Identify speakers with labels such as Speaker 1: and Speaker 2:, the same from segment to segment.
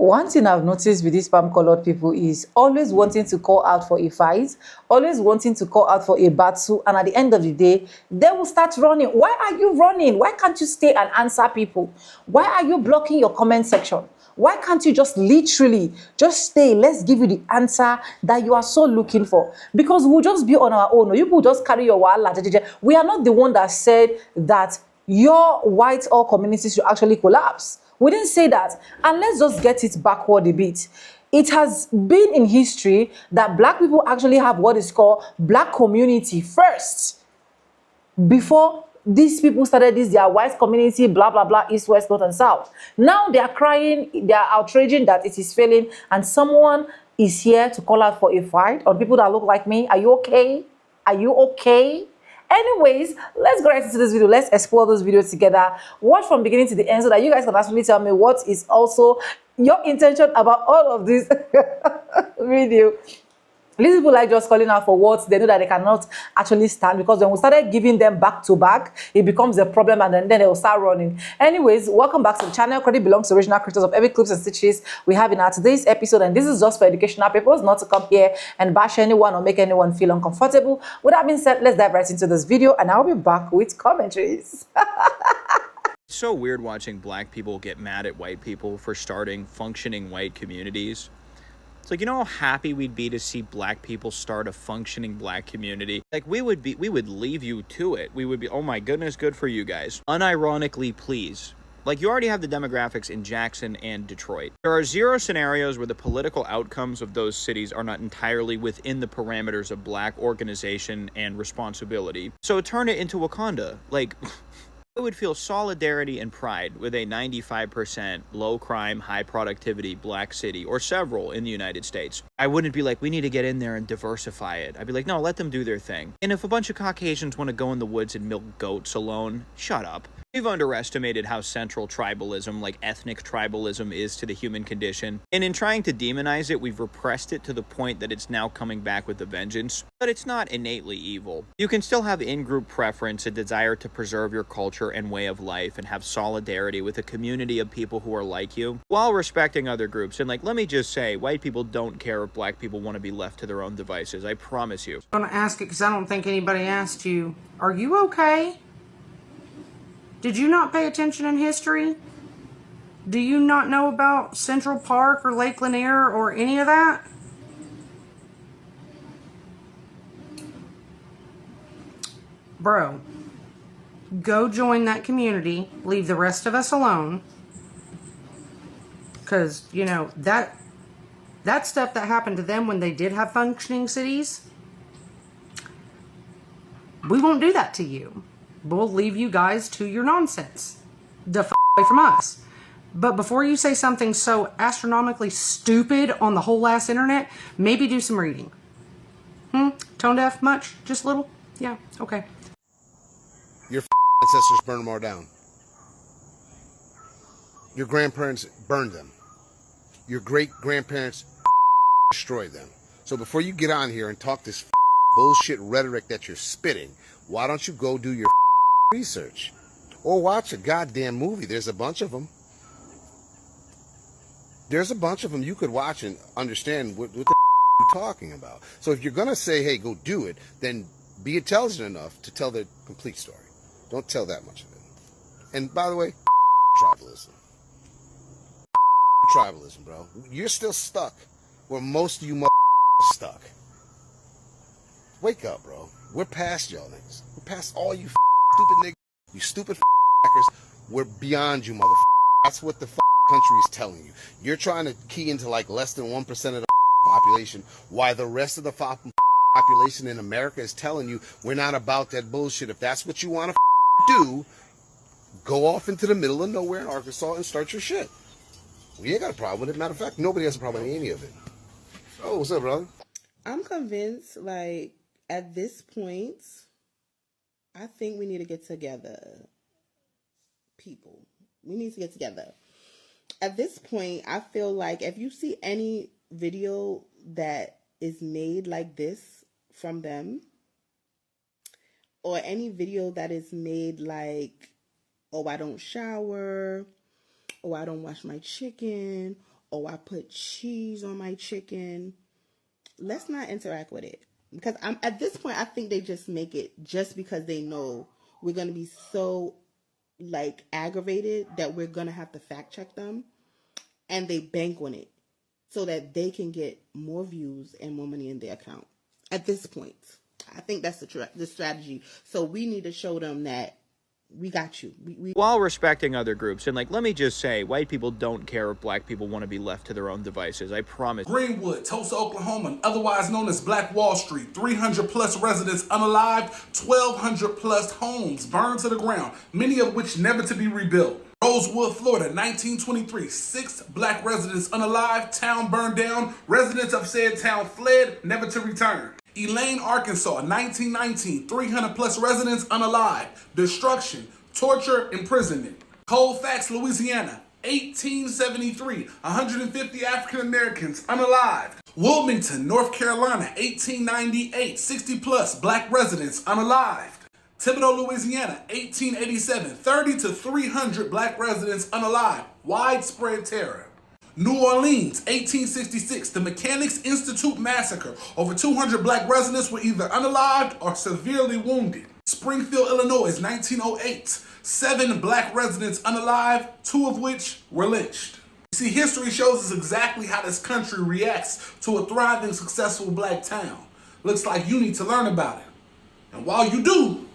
Speaker 1: One thing I've noticed with these palm-colored people is always wanting to call out for a fight, always wanting to call out for a battle, and at the end of the day, they will start running. Why are you running? Why can't you stay and answer people? Why are you blocking your comment section? Why can't you just literally just stay? Let's give you the answer that you are so looking for. Because we'll just be on our own. You people just carry your wala. We are not the one that said that your white all communities should actually collapse. We didn't say that. And let's just get it backward a bit. It has been in history that black people actually have what is called black community first. Before these people started this, their white community, blah, blah, blah, east, west, north, and south. Now they are crying, they are outraging that it is failing, and someone is here to call out for a fight on people that look like me. Are you okay? Are you okay? Anyways, let's go right into this video. Let's explore this video together. Watch from beginning to the end so that you guys can actually tell me what is also your intention about all of this video. These people like just calling out for words they know that they cannot actually stand, because when we started giving them back to back, it becomes a problem, and then they will start running. Anyways, welcome back to the channel. Credit belongs to original creators of every clips and stitches we have in our today's episode, and this is just for educational purposes, not to come here and bash anyone or make anyone feel uncomfortable. With that being said, let's dive right into this video, and I'll be back with commentaries.
Speaker 2: It's so weird watching black people get mad at white people for starting functioning white communities. It's like, you know how happy we'd be to see black people start a functioning black community? Like, we would leave you to it. We would be, oh my goodness, good for you guys. Unironically, please. Like, you already have the demographics in Jackson and Detroit. There are zero scenarios where the political outcomes of those cities are not entirely within the parameters of black organization and responsibility. So turn it into Wakanda. Like, I would feel solidarity and pride with a 95% low crime, high productivity black city, or several in the United States. I wouldn't be like, we need to get in there and diversify it. I'd be like, no, let them do their thing. And if a bunch of Caucasians want to go in the woods and milk goats alone, shut up. We've underestimated how central tribalism, like ethnic tribalism, is to the human condition. And in trying to demonize it, we've repressed it to the point that it's now coming back with a vengeance. But it's not innately evil. You can still have in-group preference, a desire to preserve your culture and way of life, and have solidarity with a community of people who are like you, while respecting other groups. And like, let me just say, white people don't care if black people want to be left to their own devices. I promise you.
Speaker 3: I'm going to ask it because I don't think anybody asked you, are you okay? Did you not pay attention in history? Do you not know about Central Park or Lake Lanier or any of that? Bro, go join that community. Leave the rest of us alone. Because, you know, that stuff that happened to them when they did have functioning cities, we won't do that to you. We'll leave you guys to your nonsense. The f away from us. But before you say something so astronomically stupid on the whole ass internet, maybe do some reading. Tone deaf much? Just a little? Yeah, okay.
Speaker 4: Your ancestors burned them all down. Your grandparents burned them. Your great-grandparents destroyed them. So before you get on here and talk this bullshit rhetoric that you're spitting, why don't you go do your research? Or watch a goddamn movie. There's a bunch of them. There's a bunch of them you could watch and understand what the you're talking about. So if you're going to say, hey, go do it, then be intelligent enough to tell the complete story. Don't tell that much of it. And by the way, tribalism. Tribalism, bro. You're still stuck where most of you stuck. Wake up, bro. We're past y'all niggas. We're past all you stupid niggas. You stupid hackers. We're beyond you, motherfucker. That's what the country is telling you. You're trying to key into like less than 1% of the population, while the rest of the population in America is telling you we're not about that bullshit. If that's what you want to do, go off into the middle of nowhere in Arkansas and start your shit. We ain't got a problem with it. Matter of fact, nobody has a problem with any of it. Oh, what's up, brother?
Speaker 5: I'm convinced, like, at this point, I think we need to get together. People. We need to get together. At this point, I feel like if you see any video that is made like this from them, or any video that is made like, oh, I don't shower, oh, I don't wash my chicken, oh, I put cheese on my chicken. Let's not interact with it. Because at this point, I think they just make it just because they know we're going to be so like aggravated that we're going to have to fact check them, and they bank on it so that they can get more views and more money in their account. At this point, I think that's the strategy. So we need to show them that we got you.
Speaker 2: While respecting other groups, and like, let me just say, white people don't care if black people want to be left to their own devices. I promise.
Speaker 6: Greenwood, Tulsa, Oklahoma, otherwise known as Black Wall Street, 300 plus residents unalived, 1,200 plus homes burned to the ground, many of which never to be rebuilt. Rosewood, Florida, 1923, 6 black residents unalived, town burned down, residents of said town fled, never to return. Elaine, Arkansas, 1919, 300 plus residents unalived, destruction, torture, imprisonment. Colfax, Louisiana, 1873, 150 African Americans unalived. Wilmington, North Carolina, 1898, 60 plus black residents unalived. Thibodaux, Louisiana, 1887, 30 to 300 black residents unalived, widespread terror. New Orleans, 1866, the Mechanics Institute massacre. Over 200 black residents were either unalived or severely wounded. Springfield, Illinois, 1908, 7 black residents unalived, 2 of which were lynched. You see, history shows us exactly how this country reacts to a thriving, successful black town. Looks like you need to learn about it. And while you do,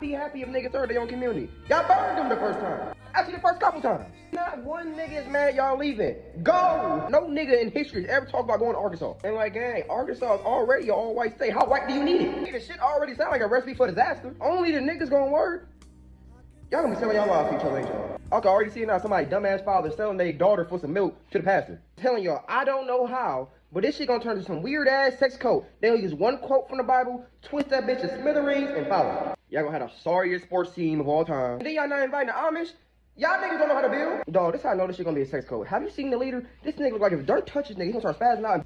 Speaker 7: be happy if niggas serve their own community. Y'all burned them the first time. Actually, the first couple times. Not one nigga is mad y'all leaving. Go! No nigga in history has ever talked about going to Arkansas. And like, gang, Arkansas is already an all-white state. How white do you need it? The shit already sound like a recipe for disaster. Only the niggas gonna work. Y'all gonna be selling y'all lives to each other, ain't y'all? I can already see now somebody dumbass father selling their daughter for some milk to the pastor. Telling y'all, I don't know how, but this shit gonna turn to some weird ass sex code. They'll use one quote from the Bible, twist that bitch to smithereens, and follow. Y'all gonna have the sorriest sports team of all time. And then y'all not inviting the Amish? Y'all niggas don't know how to build. Dog, this how I know this shit gonna be a sex code. Have you seen the leader? This nigga look like if dirt touches nigga, he's gonna start spazzing out.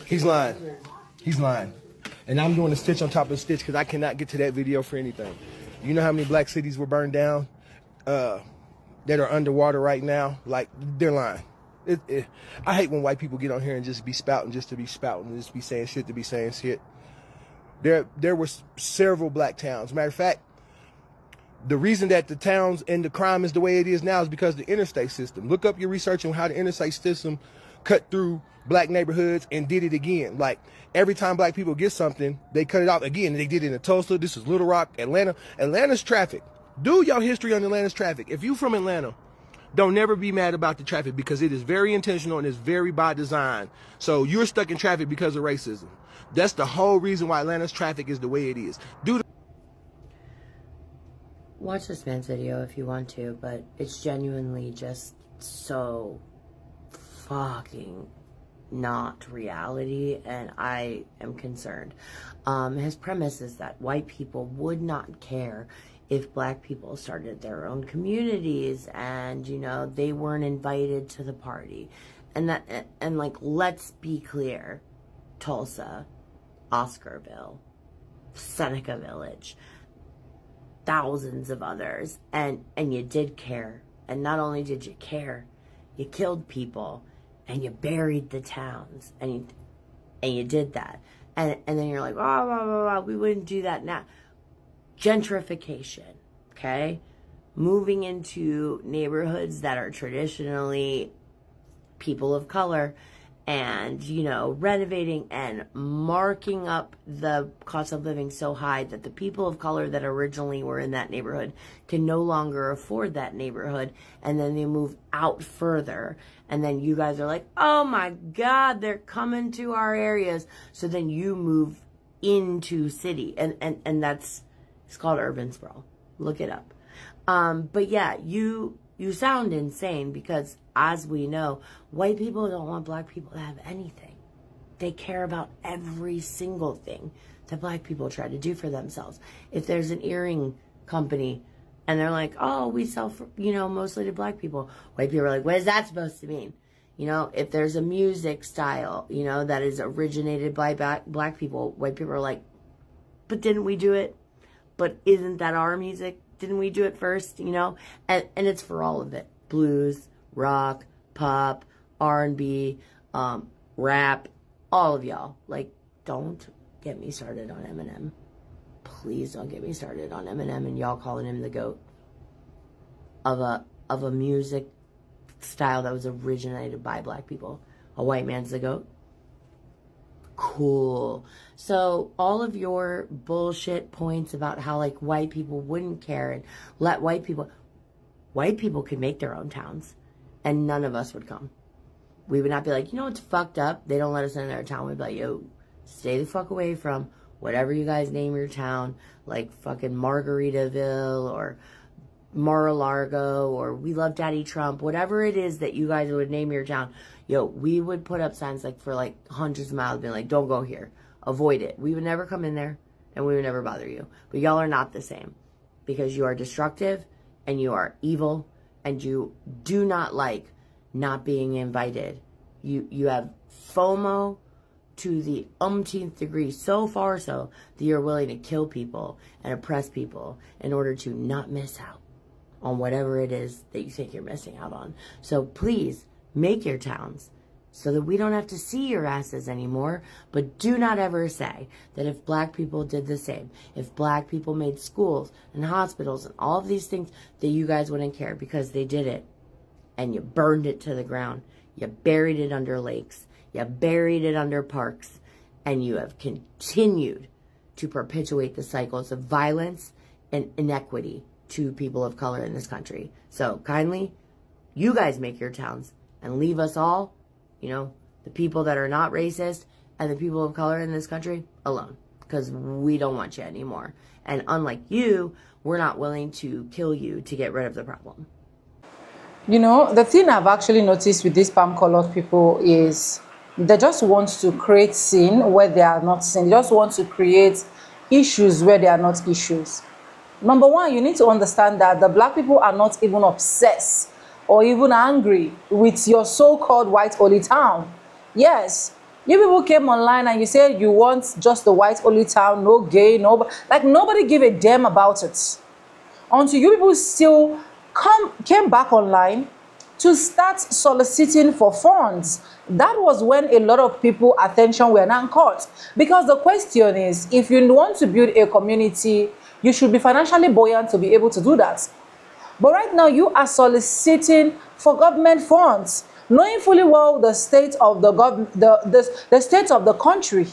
Speaker 8: He's lying. He's lying. And I'm doing a stitch on top of a stitch because I cannot get to that video for anything. You know how many black cities were burned down that are underwater right now? Like, they're lying. I hate when white people get on here and just be spouting just to be spouting and just be saying shit to be saying shit. There were several black towns. Matter of fact, the reason that the towns and the crime is the way it is now is because of the interstate system. Look up your research on how the interstate system cut through black neighborhoods and did it again. Like, every time black people get something, they cut it off again. They did it in Tulsa. This is Little Rock, Atlanta. Atlanta's traffic. Do your history on Atlanta's traffic. If you from Atlanta, don't never be mad about the traffic because it is very intentional and it's very by design. So you're stuck in traffic because of racism. That's the whole reason why Atlanta's traffic is the way it is.
Speaker 9: Watch this man's video if you want to, but it's genuinely just so fucking not reality, and I am concerned. His premise is that white people would not care if black people started their own communities and, you know, they weren't invited to the party. And like, let's be clear, Tulsa, Oscarville, Seneca Village, thousands of others, and you did care. And not only did you care, you killed people and you buried the towns, and you did that. And then you're like, oh, we wouldn't do that now. Gentrification, okay? Moving into neighborhoods that are traditionally people of color and, you know, renovating and marking up the cost of living so high that the people of color that originally were in that neighborhood can no longer afford that neighborhood, and then they move out further, and then you guys are like, oh my God, they're coming to our areas, so then you move into city, and that's, it's called urban sprawl. Look it up. But yeah, you sound insane because, as we know, white people don't want black people to have anything. They care about every single thing that black people try to do for themselves. If there's an earring company and they're like, oh, we sell, for, you know, mostly to black people, white people are like, what is that supposed to mean? You know, if there's a music style, you know, that is originated by black people, white people are like, but didn't we do it? But isn't that our music? Didn't we do it first? You know, and it's for all of it. Blues, rock, pop, R&B, rap, all of y'all. Like, don't get me started on Eminem. Please don't get me started on Eminem and y'all calling him the GOAT of a music style that was originated by black people. A white man's the GOAT? Cool. So all of your bullshit points about how, like, white people wouldn't care and let white people could make their own towns and none of us would come. We would not be like, you know what's fucked up? They don't let us in their town. We'd be like, yo, stay the fuck away from whatever you guys name your town, like fucking Margaritaville or Mar-a-Lago or we love Daddy Trump, whatever it is that you guys would name your town. Yo, we would put up signs like for like hundreds of miles being like, don't go here, avoid it. We would never come in there and we would never bother you. But y'all are not the same because you are destructive and you are evil and you do not like not being invited. You have FOMO to the umpteenth degree, so far so that you're willing to kill people and oppress people in order to not miss out on whatever it is that you think you're missing out on. So please make your towns so that we don't have to see your asses anymore. But do not ever say that if black people did the same, if black people made schools and hospitals and all of these things, that you guys wouldn't care, because they did it. And you burned it to the ground. You buried it under lakes. You buried it under parks. And you have continued to perpetuate the cycles of violence and inequity to people of color in this country. So kindly, you guys make your towns and leave us all, you know, the people that are not racist and the people of color in this country alone, because we don't want you anymore. And unlike you, we're not willing to kill you to get rid of the problem.
Speaker 1: You know, the thing I've actually noticed with these palm-colored people is they just want to create sin where they are not sin. They just want to create issues where they are not issues. Number one, you need to understand that the black people are not even obsessed or even angry with your so-called white only town. Yes, you people came online and you said you want just the white only town, no gay, no, like nobody give a damn about it. Until you people still came back online to start soliciting for funds. That was when a lot of people attention were not caught. Because the question is, if you want to build a community, you should be financially buoyant to be able to do that. But right now, you are soliciting for government funds, knowing fully well the state of the state of the country.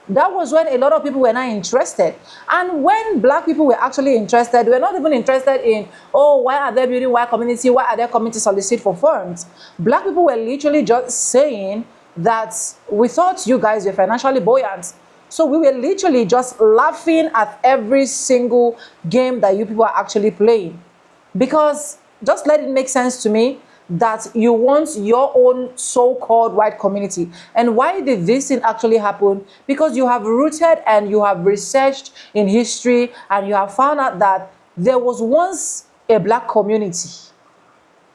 Speaker 1: That was when a lot of people were not interested. And when black people were actually interested, they were not even interested in, oh, why are they building white community? Why are they coming to solicit for funds? Black people were literally just saying that we thought you guys were financially buoyant. So we were literally just laughing at every single game that you people are actually playing. Because just let it make sense to me that you want your own so-called white community. And why did this thing actually happen? Because you have rooted and you have researched in history and you have found out that there was once a black community.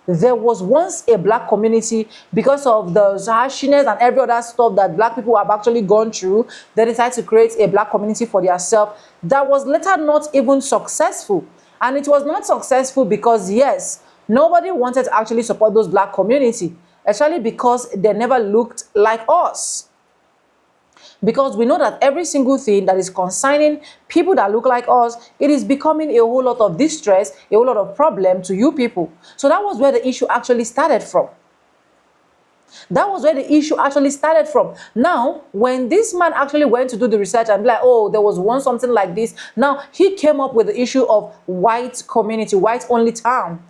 Speaker 1: There was once a black community. Because of the harshness and every other stuff that black people have actually gone through, they decided to create a black community for themselves that was later not even successful. And it was not successful because, yes, nobody wanted to actually support those black community, especially because they never looked like us. Because we know that every single thing that is concerning people that look like us, it is becoming a whole lot of distress, a whole lot of problem to you people. So that was where the issue actually started from. That was where the issue actually started from. Now, when this man actually went to do the research and be like, oh, there was once something like this. Now, he came up with the issue of white community, white only town,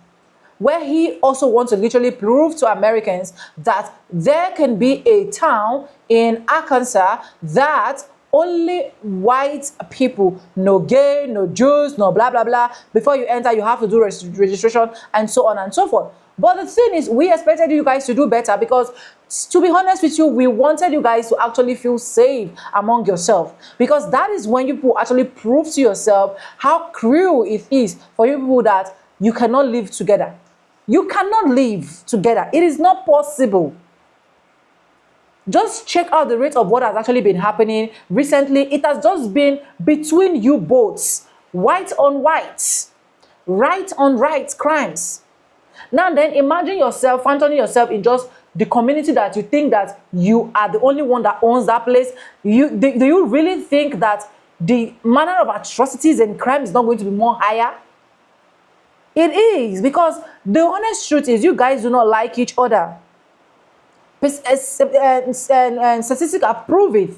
Speaker 1: where he also wants to literally prove to Americans that there can be a town in Arkansas that only white people, no gay, no Jews, no blah, blah, blah. Before you enter, you have to do registration and so on and so forth. But the thing is, we expected you guys to do better because, to be honest with you, we wanted you guys to actually feel safe among yourself. Because that is when you people actually prove to yourself how cruel it is for you people that you cannot live together. You cannot live together. It is not possible. Just check out the rate of what has actually been happening recently. It has just been between you both, white on white, right on right crimes. Now then, imagine yourself, fantasizing yourself in just the community that you think that you are the only one that owns that place. Do you really think that the manner of atrocities and crime is not going to be more higher? It is, because the honest truth is you guys do not like each other. And statistics have proved it.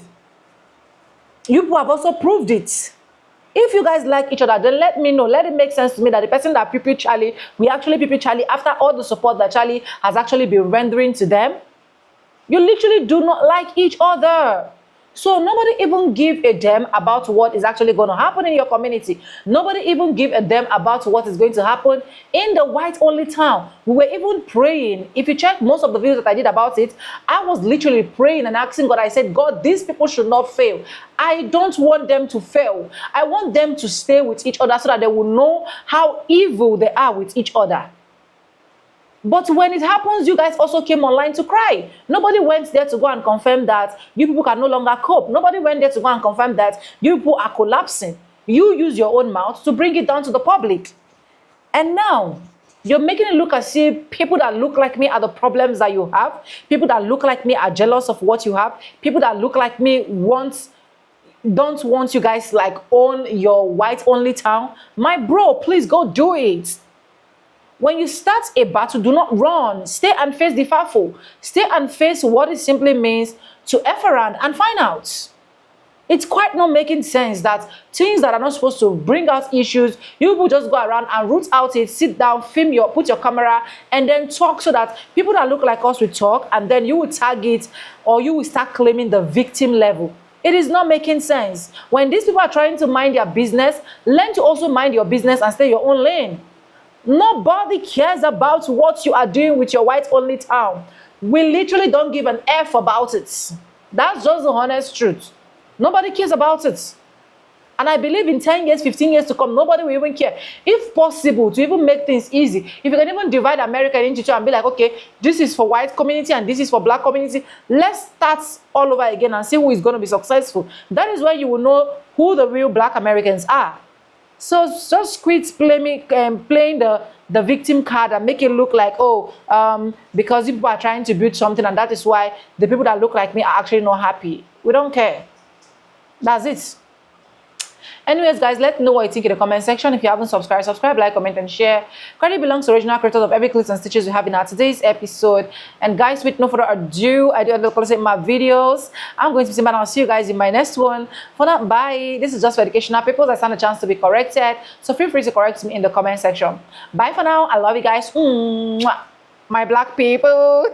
Speaker 1: You people have also proved it. If you guys like each other, then let me know. Let it make sense to me that the person that pupil Charlie, we actually pupil Charlie after all the support that Charlie has actually been rendering to them. You literally do not like each other. So nobody even give a damn about what is actually going to happen in your community. Nobody even give a damn about what is going to happen in the white-only town. We were even praying. If you check most of the videos that I did about it, I was literally praying and asking God. I said, God, these people should not fail. I don't want them to fail. I want them to stay with each other so that they will know how evil they are with each other. But when it happens, you guys also came online to cry. Nobody went there to go and confirm that you people can no longer cope. Nobody went there to go and confirm that you people are collapsing. You use your own mouth to bring it down to the public. And now, you're making it look as if people that look like me are the problems that you have. People that look like me are jealous of what you have. People that look like me don't want you guys to like own your white-only town. My bro, please go do it. When you start a battle, do not run. Stay and face the fearful. Stay and face what it simply means to F around and find out. It's quite not making sense that things that are not supposed to bring out issues, you will just go around and root out it, sit down, put your camera, and then talk so that people that look like us will talk, and then you will tag it, or you will start claiming the victim level. It is not making sense. When these people are trying to mind their business, learn to also mind your business and stay your own lane. Nobody cares about what you are doing with your white-only town. We literally don't give an F about it. That's just the honest truth. Nobody cares about it. And I believe in 10 years, 15 years to come, nobody will even care. If possible, to even make things easy, if you can even divide America into two and be like, okay, this is for white community and this is for black community, let's start all over again and see who is going to be successful. That is where you will know who the real black Americans are. So just quit playing the victim card and make it look like, oh, because people are trying to build something and that is why the people that look like me are actually not happy. We don't care. That's it. Anyways, guys, let me know what you think in the comment section. If you haven't subscribed, subscribe, like, comment, and share. Credit belongs to original creators of every clips and stitches we have in our today's episode. And guys, with no further ado, I do look in my videos. I'm going to be saying bye. I'll see you guys in my next one. For now, bye. This is just for educational purposes. I stand a chance to be corrected, so feel free to correct me in the comment section. Bye for now. I love you guys. Mwah. My black people.